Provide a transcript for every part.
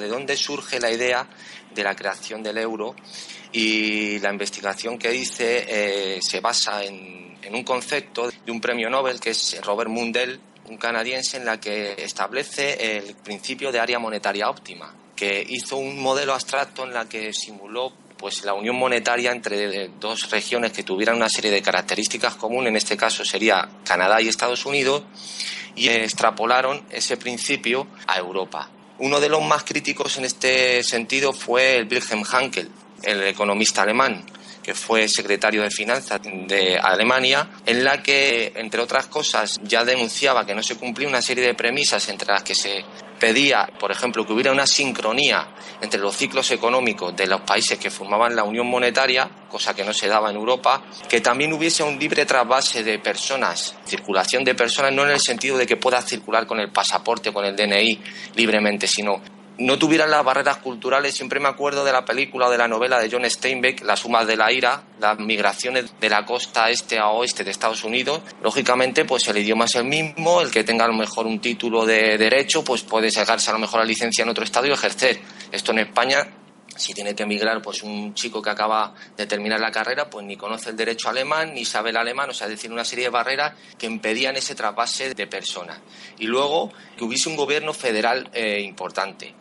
¿De dónde surge la idea de la creación del euro? Y la investigación que hice se basa en un concepto de un premio Nobel que es Robert Mundell, un canadiense, en la que establece el principio de área monetaria óptima, que hizo un modelo abstracto en la que simuló pues la unión monetaria entre dos regiones que tuvieran una serie de características comunes, en este caso sería Canadá y Estados Unidos, y extrapolaron ese principio a Europa. Uno de los más críticos en este sentido fue el Wilhelm Hanckel, el economista alemán, que fue secretario de Finanzas de Alemania, en la que, entre otras cosas, ya denunciaba que no se cumplía una serie de premisas entre las que se pedía, por ejemplo, que hubiera una sincronía entre los ciclos económicos de los países que formaban la Unión Monetaria, cosa que no se daba en Europa, que también hubiese un libre trasvase de personas, circulación de personas, no en el sentido de que puedas circular con el pasaporte o con el DNI libremente, sino no tuvieran las barreras culturales. Siempre me acuerdo de la película o de la novela de John Steinbeck, Las humas de la ira, las migraciones de la costa este a oeste de Estados Unidos. Lógicamente, pues el idioma es el mismo, el que tenga a lo mejor un título de derecho, pues puede sacarse a lo mejor la licencia en otro estado y ejercer. Esto en España, si tiene que emigrar pues un chico que acaba de terminar la carrera, pues ni conoce el derecho alemán, ni sabe el alemán, o sea, es decir, una serie de barreras que impedían ese trasvase de personas. Y luego, que hubiese un gobierno federal importante.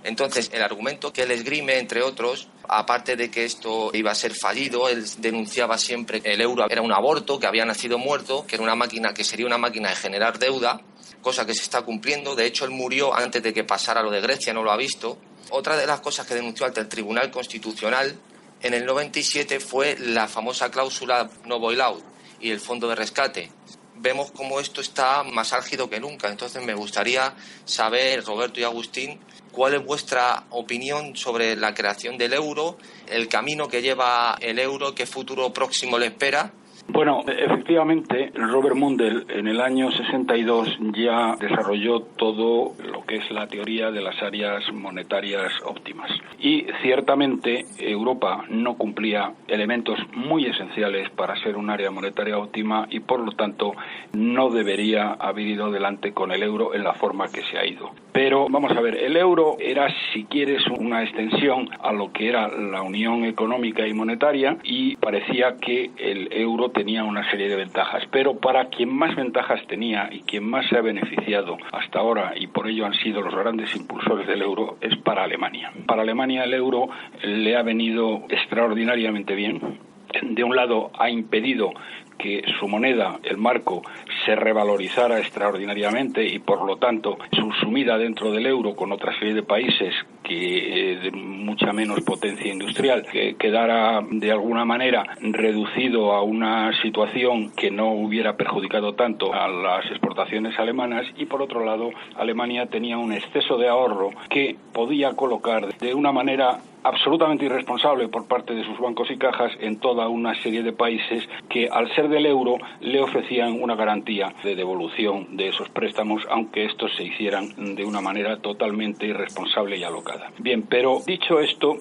Entonces, el argumento que él esgrime, entre otros, aparte de que esto iba a ser fallido, él denunciaba siempre que el euro era un aborto, que había nacido muerto, que era una máquina, que sería una máquina de generar deuda, cosa que se está cumpliendo. De hecho, él murió antes de que pasara lo de Grecia, no lo ha visto. Otra de las cosas que denunció ante el Tribunal Constitucional en el 97 fue la famosa cláusula no bailout y el fondo de rescate. Vemos cómo esto está más álgido que nunca. Entonces me gustaría saber, Roberto y Agustín, cuál es vuestra opinión sobre la creación del euro, el camino que lleva el euro, qué futuro próximo le espera. Bueno, efectivamente, Robert Mundell en el año 62 ya desarrolló todo lo que es la teoría de las áreas monetarias óptimas. Y ciertamente Europa no cumplía elementos muy esenciales para ser un área monetaria óptima y por lo tanto no debería haber ido adelante con el euro en la forma que se ha ido. Pero vamos a ver, el euro era, si quieres, una extensión a lo que era la Unión Económica y Monetaria y parecía que el euro tenía una serie de ventajas, pero para quien más ventajas tenía y quien más se ha beneficiado hasta ahora, y por ello han sido los grandes impulsores del euro, es para Alemania. Para Alemania el euro le ha venido extraordinariamente bien. De un lado ha impedido que su moneda, el marco, se revalorizara extraordinariamente y por lo tanto su sumida dentro del euro con otra serie de países que de mucha menos potencia industrial, que quedara de alguna manera reducido a una situación que no hubiera perjudicado tanto a las exportaciones alemanas, y por otro lado Alemania tenía un exceso de ahorro que podía colocar de una manera absolutamente irresponsable por parte de sus bancos y cajas en toda una serie de países que al ser del euro le ofrecían una garantía de devolución de esos préstamos, aunque estos se hicieran de una manera totalmente irresponsable y alocada. Bien, pero dicho esto,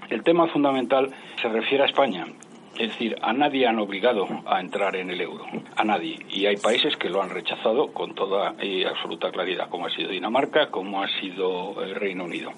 el tema fundamental se refiere a España. Es decir, a nadie han obligado a entrar en el euro, a nadie. Y hay países que lo han rechazado con toda y absoluta claridad, como ha sido Dinamarca, como ha sido el Reino Unido.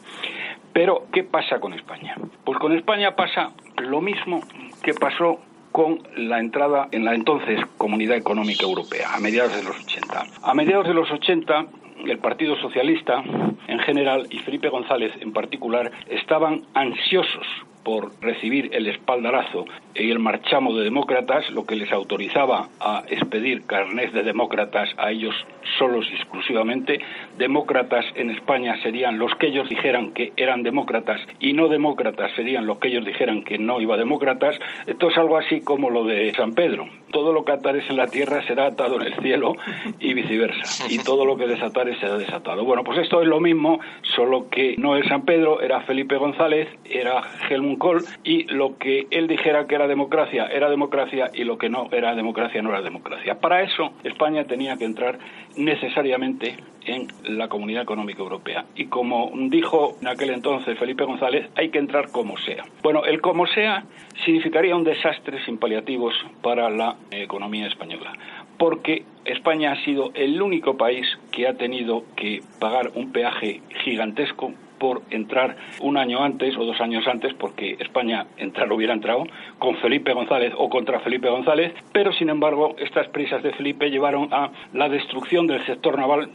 Pero, ¿qué pasa con España? Pues con España pasa lo mismo que pasó con la entrada en la entonces Comunidad Económica Europea, a mediados de los 80. A mediados de los 80, el Partido Socialista en general y Felipe González en particular estaban ansiosos por recibir el espaldarazo y el marchamo de demócratas, lo que les autorizaba a expedir carnés de demócratas a ellos solos y exclusivamente. Demócratas en España serían los que ellos dijeran que eran demócratas y no demócratas serían los que ellos dijeran que no iba demócratas. Esto es algo así como lo de San Pedro. Todo lo que atares en la tierra será atado en el cielo y viceversa. Y todo lo que desatares será desatado. Bueno, pues esto es lo mismo, solo que no es San Pedro, era Felipe González, era Helmut Kohl, y lo que él dijera que era democracia y lo que no era democracia no era democracia. Para eso España tenía que entrar necesariamente en la Comunidad Económica Europea. Y como dijo en aquel entonces Felipe González, hay que entrar como sea. Bueno, el como sea significaría un desastre sin paliativos para la economía española, porque España ha sido el único país que ha tenido que pagar un peaje gigantesco por entrar un año antes o 2 años antes, porque España hubiera entrado con Felipe González o contra Felipe González, pero sin embargo estas prisas de Felipe llevaron a la destrucción del sector naval,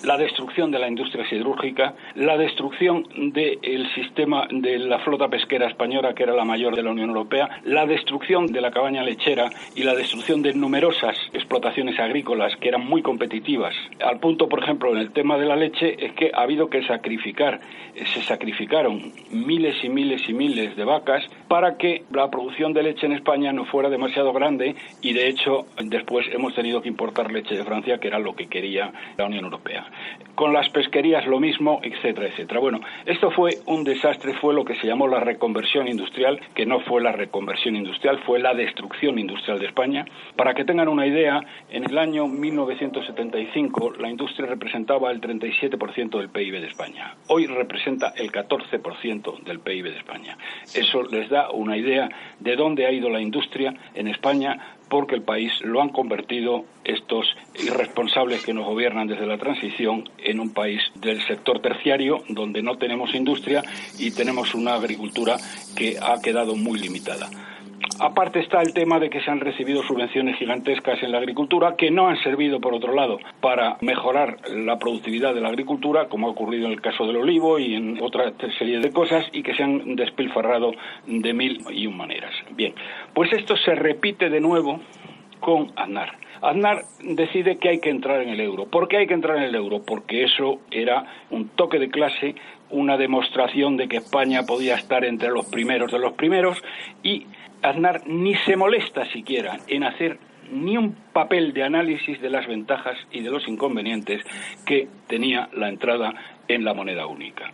la destrucción de la industria siderúrgica, la destrucción del sistema de la flota pesquera española, que era la mayor de la Unión Europea, la destrucción de la cabaña lechera y la destrucción de numerosas explotaciones agrícolas que eran muy competitivas. Al punto, por ejemplo, en el tema de la leche, es que ha habido que se sacrificaron miles y miles y miles de vacas para que la producción de leche en España no fuera demasiado grande, y de hecho después hemos tenido que importar leche de Francia, que era lo que quería la Unión Europea. Con las pesquerías lo mismo, etcétera, etcétera. Bueno, esto fue un desastre, fue lo que se llamó la reconversión industrial, que no fue la reconversión industrial, fue la destrucción industrial de España. Para que tengan una idea, en el año 1975 la industria representaba el 37% del PIB de España. Hoy representa el 14% del PIB de España. Eso les da una idea de dónde ha ido la industria en España, porque el país lo han convertido estos irresponsables que nos gobiernan desde la transición en un país del sector terciario, donde no tenemos industria y tenemos una agricultura que ha quedado muy limitada. Aparte está el tema de que se han recibido subvenciones gigantescas en la agricultura que no han servido, por otro lado, para mejorar la productividad de la agricultura, como ha ocurrido en el caso del olivo y en otra serie de cosas, y que se han despilfarrado de mil y un maneras. Bien, pues esto se repite de nuevo con Aznar. Aznar decide que hay que entrar en el euro. ¿Por qué hay que entrar en el euro? Porque eso era un toque de clase, una demostración de que España podía estar entre los primeros de los primeros, y Aznar ni se molesta siquiera en hacer ni un papel de análisis de las ventajas y de los inconvenientes que tenía la entrada en la moneda única.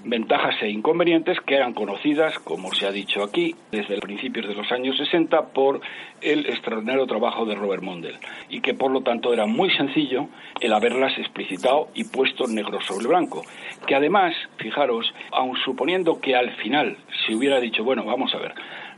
Ventajas e inconvenientes que eran conocidas, como se ha dicho aquí, desde principios de los años 60 por el extraordinario trabajo de Robert Mundell, y que por lo tanto era muy sencillo el haberlas explicitado y puesto negro sobre blanco. Que además, fijaros, aun suponiendo que al final se hubiera dicho, bueno, vamos a ver,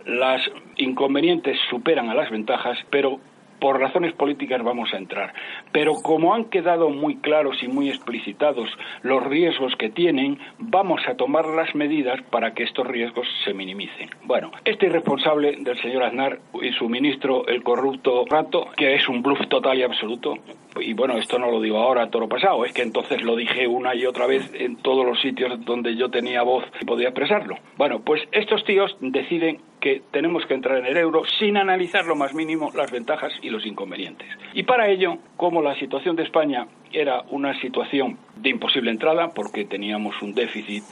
las inconvenientes superan a las ventajas, pero por razones políticas vamos a entrar. Pero como han quedado muy claros y muy explicitados los riesgos que tienen, vamos a tomar las medidas para que estos riesgos se minimicen. Bueno, este irresponsable del señor Aznar y su ministro, el corrupto Rato, que es un bluff total y absoluto, y bueno, esto no lo digo ahora, toro pasado, es que entonces lo dije una y otra vez en todos los sitios donde yo tenía voz y podía expresarlo. Bueno, pues estos tíos deciden que tenemos que entrar en el euro sin analizar lo más mínimo las ventajas y los inconvenientes. Y para ello, como la situación de España era una situación de imposible entrada, porque teníamos un déficit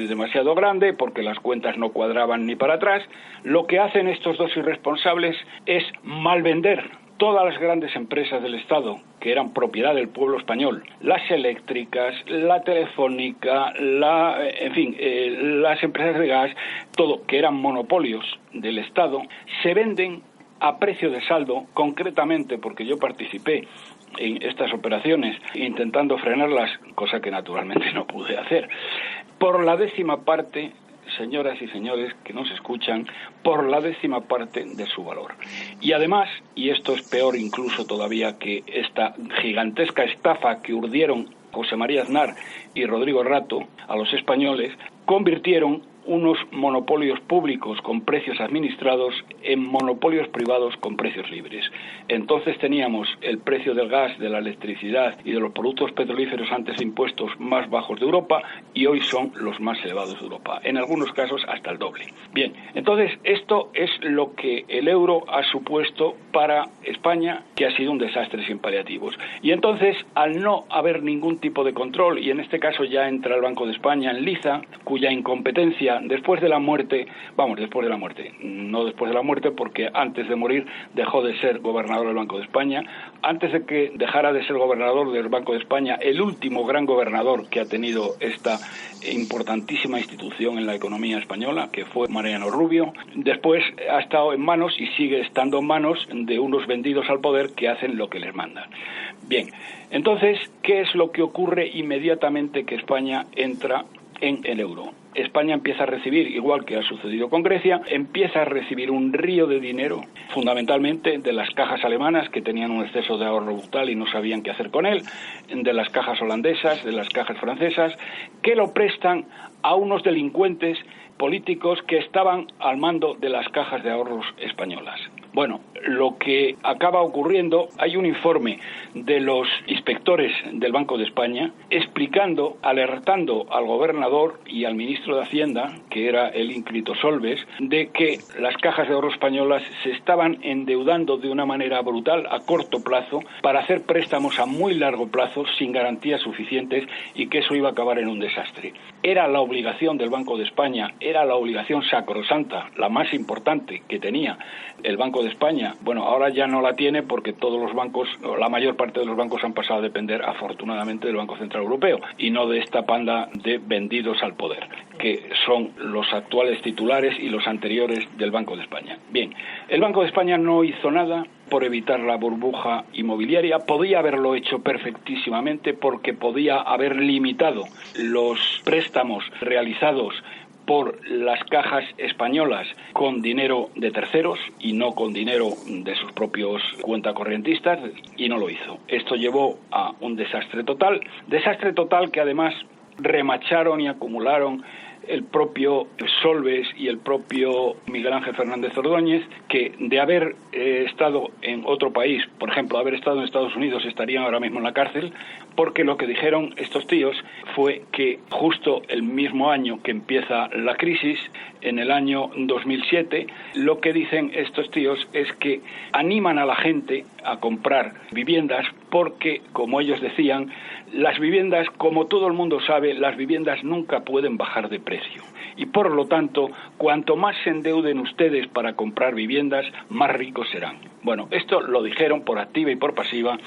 demasiado grande, porque las cuentas no cuadraban ni para atrás, lo que hacen estos dos irresponsables es malvender todas las grandes empresas del Estado que eran propiedad del pueblo español, las eléctricas, la telefónica, las empresas de gas, todo, que eran monopolios del Estado, se venden a precio de saldo, concretamente porque yo participé en estas operaciones intentando frenarlas, cosa que naturalmente no pude hacer, por la 10ª parte, señoras y señores que nos escuchan, por la 10ª parte de su valor. Y además, y esto es peor incluso todavía que esta gigantesca estafa que urdieron José María Aznar y Rodrigo Rato a los españoles, convirtieron unos monopolios públicos con precios administrados en monopolios privados con precios libres. Entonces teníamos el precio del gas, de la electricidad y de los productos petrolíferos antes de impuestos más bajos de Europa, y hoy son los más elevados de Europa, en algunos casos hasta el doble. Bien, entonces esto es lo que el euro ha supuesto para España, que ha sido un desastre sin paliativos. Y entonces, al no haber ningún tipo de control, y en este caso ya entra el Banco de España en liza, cuya incompetencia después de la muerte, no después de la muerte, porque antes de morir dejó de ser gobernador del Banco de España, antes de que dejara de ser gobernador del Banco de España, el último gran gobernador que ha tenido esta importantísima institución en la economía española, que fue Mariano Rubio, después ha estado en manos y sigue estando en manos de unos vendidos al poder que hacen lo que les mandan. Bien, entonces, ¿qué es lo que ocurre inmediatamente que España entra en el euro? España empieza a recibir, igual que ha sucedido con Grecia, empieza a recibir un río de dinero, fundamentalmente de las cajas alemanas, que tenían un exceso de ahorro brutal y no sabían qué hacer con él, de las cajas holandesas, de las cajas francesas, que lo prestan a unos delincuentes políticos que estaban al mando de las cajas de ahorros españolas. Bueno, lo que acaba ocurriendo, hay un informe de los inspectores del Banco de España explicando, alertando al gobernador y al ministro de Hacienda, que era el ínclito Solbes, de que las cajas de ahorro españolas se estaban endeudando de una manera brutal a corto plazo para hacer préstamos a muy largo plazo sin garantías suficientes y que eso iba a acabar en un desastre. Era la obligación del Banco de España, era la obligación sacrosanta, la más importante que tenía el Banco de España. Bueno, ahora ya no la tiene porque todos los bancos, la mayor parte de los bancos han pasado a depender afortunadamente del Banco Central Europeo y no de esta panda de vendidos al poder, que son los actuales titulares y los anteriores del Banco de España. Bien, el Banco de España no hizo nada por evitar la burbuja inmobiliaria, podía haberlo hecho perfectísimamente porque podía haber limitado los préstamos realizados por las cajas españolas con dinero de terceros y no con dinero de sus propios cuentacorrientistas, y no lo hizo. Esto llevó a un desastre total que además remacharon y acumularon el propio Solbes y el propio Miguel Ángel Fernández Ordóñez, que de haber estado en otro país, por ejemplo, haber estado en Estados Unidos, estarían ahora mismo en la cárcel, porque lo que dijeron estos tíos fue que justo el mismo año que empieza la crisis, en el año 2007, lo que dicen estos tíos es que animan a la gente a comprar viviendas porque, como ellos decían, las viviendas, como todo el mundo sabe, las viviendas nunca pueden bajar de precio. Y por lo tanto, cuanto más se endeuden ustedes para comprar viviendas, más ricos serán. Bueno, esto lo dijeron por activa y por pasiva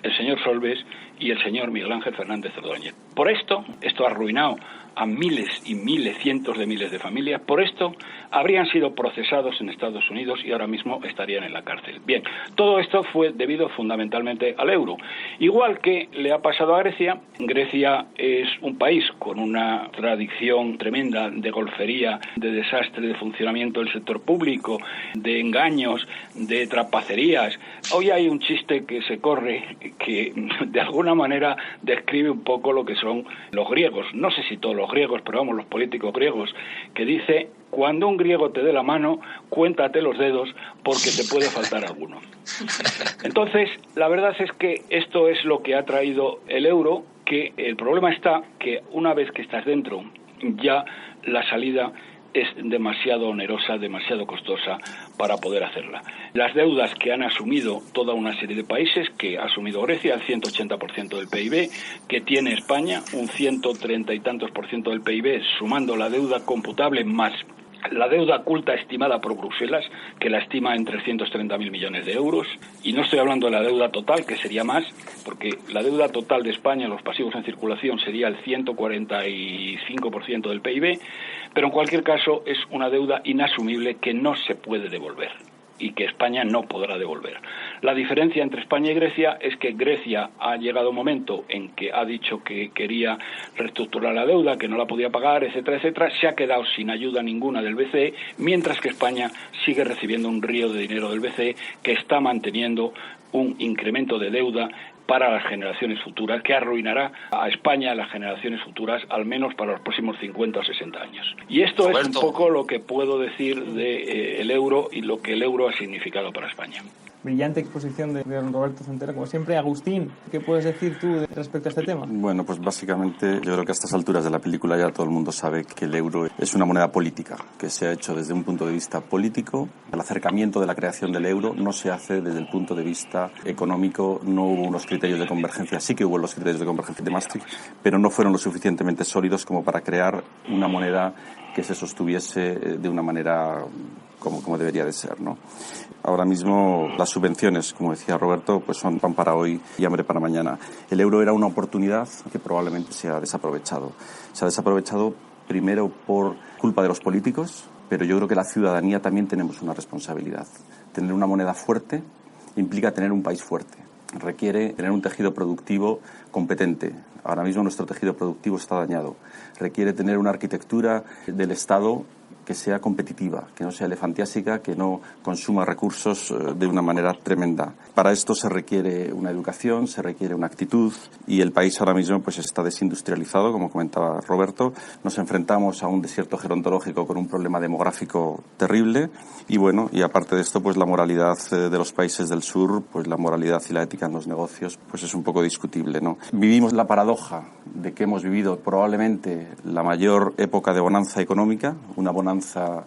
el señor Solbes y el señor Miguel Ángel Fernández Ordóñez. Por esto ha arruinado a miles y miles, cientos de miles de familias. Por esto habrían sido procesados en Estados Unidos y ahora mismo estarían en la cárcel. Bien, todo esto fue debido fundamentalmente al euro. Igual que le ha pasado a Grecia. Grecia es un país con una tradición tremenda de golfería, de desastre de funcionamiento del sector público, de engaños, de trapacerías. Hoy hay un chiste que se corre que de alguna manera describe un poco lo que son los griegos. No sé si todos los griegos, pero vamos, los políticos griegos, que dice: cuando un griego te dé la mano, cuéntate los dedos porque te puede faltar alguno. Entonces, la verdad es que esto es lo que ha traído el euro, que el problema está que una vez que estás dentro, ya la salida es demasiado onerosa, demasiado costosa para poder hacerla. Las deudas que han asumido toda una serie de países, que ha asumido Grecia, el 180% del PIB, que tiene España, un 130 y tantos % del PIB, sumando la deuda computable más la deuda oculta estimada por Bruselas, que la estima en 330.000 millones de euros, y no estoy hablando de la deuda total, que sería más, porque la deuda total de España, los pasivos en circulación, sería el 145% del PIB, pero en cualquier caso es una deuda inasumible que no se puede devolver y que España no podrá devolver. La diferencia entre España y Grecia es que Grecia ha llegado un momento en que ha dicho que quería reestructurar la deuda, que no la podía pagar, etcétera, etcétera, se ha quedado sin ayuda ninguna del BCE, mientras que España sigue recibiendo un río de dinero del BCE que está manteniendo un incremento de deuda para las generaciones futuras, que arruinará a España, a las generaciones futuras, al menos para los próximos 50 o 60 años. Y esto Roberto, es un poco lo que puedo decir de el euro y lo que el euro ha significado para España. Brillante exposición de don Roberto Centeno, como siempre. Agustín, ¿qué puedes decir tú respecto a este tema? Bueno, pues básicamente yo creo que a estas alturas de la película ya todo el mundo sabe que el euro es una moneda política, que se ha hecho desde un punto de vista político. El acercamiento de la creación del euro no se hace desde el punto de vista económico. No hubo unos criterios de convergencia, sí que hubo los criterios de convergencia de Maastricht, pero no fueron lo suficientemente sólidos como para crear una moneda que se sostuviese de una manera como debería de ser, ¿no? Ahora mismo las subvenciones, como decía Roberto, pues son pan para hoy y hambre para mañana. El euro era una oportunidad que probablemente se ha desaprovechado. Se ha desaprovechado primero por culpa de los políticos, pero yo creo que la ciudadanía también tenemos una responsabilidad. Tener una moneda fuerte implica tener un país fuerte. Requiere tener un tejido productivo competente, Ahora mismo nuestro tejido productivo está dañado. Requiere tener una arquitectura del Estado que sea competitiva, que no sea elefantiásica, que no consuma recursos de una manera tremenda. Para esto se requiere una educación, se requiere una actitud, y el país ahora mismo pues está desindustrializado, como comentaba Roberto. Nos enfrentamos a un desierto gerontológico con un problema demográfico terrible, y bueno, y aparte de esto, pues la moralidad de los países del sur, pues la moralidad y la ética en los negocios, pues es un poco discutible, ¿no? Vivimos la paradoja de que hemos vivido probablemente la mayor época de bonanza económica, una bonanza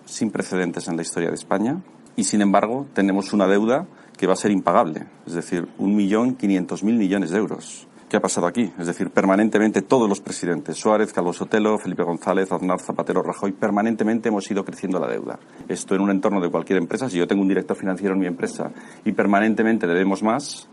sin precedentes en la historia de España, y sin embargo tenemos una deuda que va a ser impagable, es decir, 1.500.000 millones de euros. ¿Qué ha pasado aquí? Es decir, permanentemente todos los presidentes, Suárez, Calvo Sotelo, Felipe González, Aznar, Zapatero, Rajoy, permanentemente hemos ido creciendo la deuda. Esto en un entorno de cualquier empresa, si yo tengo un director financiero en mi empresa y permanentemente debemos más,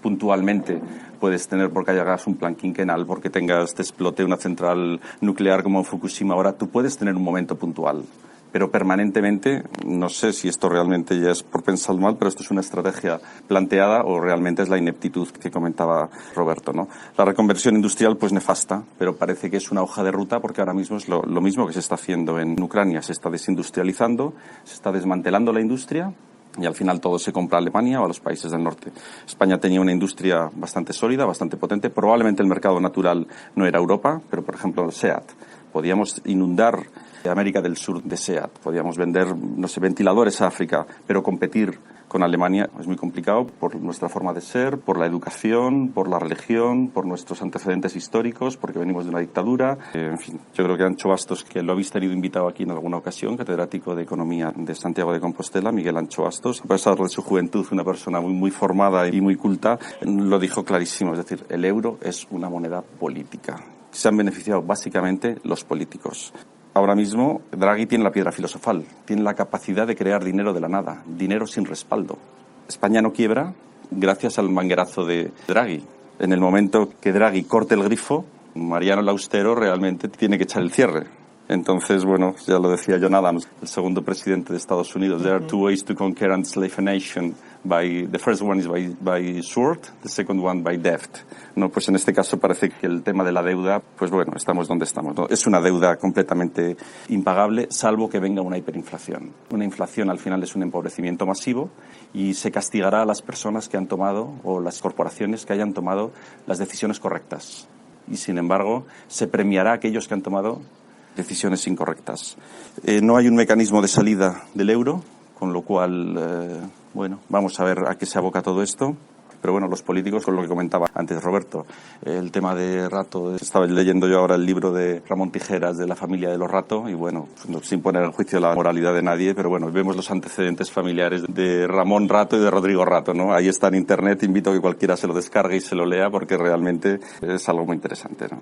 puntualmente puedes tener, porque hagas un plan quinquenal, porque te explote una central nuclear como en Fukushima ahora, tú puedes tener un momento puntual. Pero permanentemente, no sé si esto realmente ya es por pensar mal, pero esto es una estrategia planteada o realmente es la ineptitud que comentaba Roberto, ¿no? La reconversión industrial, pues nefasta, pero parece que es una hoja de ruta porque ahora mismo es lo mismo que se está haciendo en Ucrania. Se está desindustrializando, se está desmantelando la industria, y al final todo se compra a Alemania o a los países del norte. España tenía una industria bastante sólida, bastante potente. Probablemente el mercado natural no era Europa, pero por ejemplo SEAT. Podíamos inundar América del Sur de SEAT. Podíamos vender, no sé, ventiladores a África, pero competir con Alemania es muy complicado por nuestra forma de ser, por la educación, por la religión, por nuestros antecedentes históricos, porque venimos de una dictadura. En fin, yo creo que Ancho Bastos, que lo habéis tenido invitado aquí en alguna ocasión, catedrático de Economía de Santiago de Compostela, Miguel Ancho Bastos, a pesar de su juventud, una persona muy formada y muy culta, lo dijo clarísimo. Es decir, el euro es una moneda política. Se han beneficiado básicamente los políticos. Ahora mismo Draghi tiene la piedra filosofal, tiene la capacidad de crear dinero de la nada, dinero sin respaldo. España no quiebra gracias al manguerazo de Draghi. En el momento que Draghi corte el grifo, Mariano el Austero realmente tiene que echar el cierre. Entonces, bueno, ya lo decía John Adams, el segundo presidente de Estados Unidos. There are two ways to conquer and enslave a nation. The first one is by sword, the second one by debt. No, pues en este caso parece que el tema de la deuda, pues bueno, estamos donde estamos, ¿no? Es una deuda completamente impagable, salvo que venga una hiperinflación. Una inflación al final es un empobrecimiento masivo y se castigará a las personas que han tomado, o las corporaciones que hayan tomado las decisiones correctas. Y sin embargo, se premiará a aquellos que han tomado decisiones incorrectas. No hay un mecanismo de salida del euro, con lo cual, bueno, vamos a ver a qué se aboca todo esto. Pero bueno, los políticos, con lo que comentaba antes Roberto, el tema de Rato, estaba leyendo yo ahora el libro de Ramón Tijeras de la familia de los Rato, y bueno, sin poner en juicio la moralidad de nadie, pero bueno, vemos los antecedentes familiares de Ramón Rato y de Rodrigo Rato, ¿no? Ahí está en internet, invito a que cualquiera se lo descargue y se lo lea porque realmente es algo muy interesante, ¿no?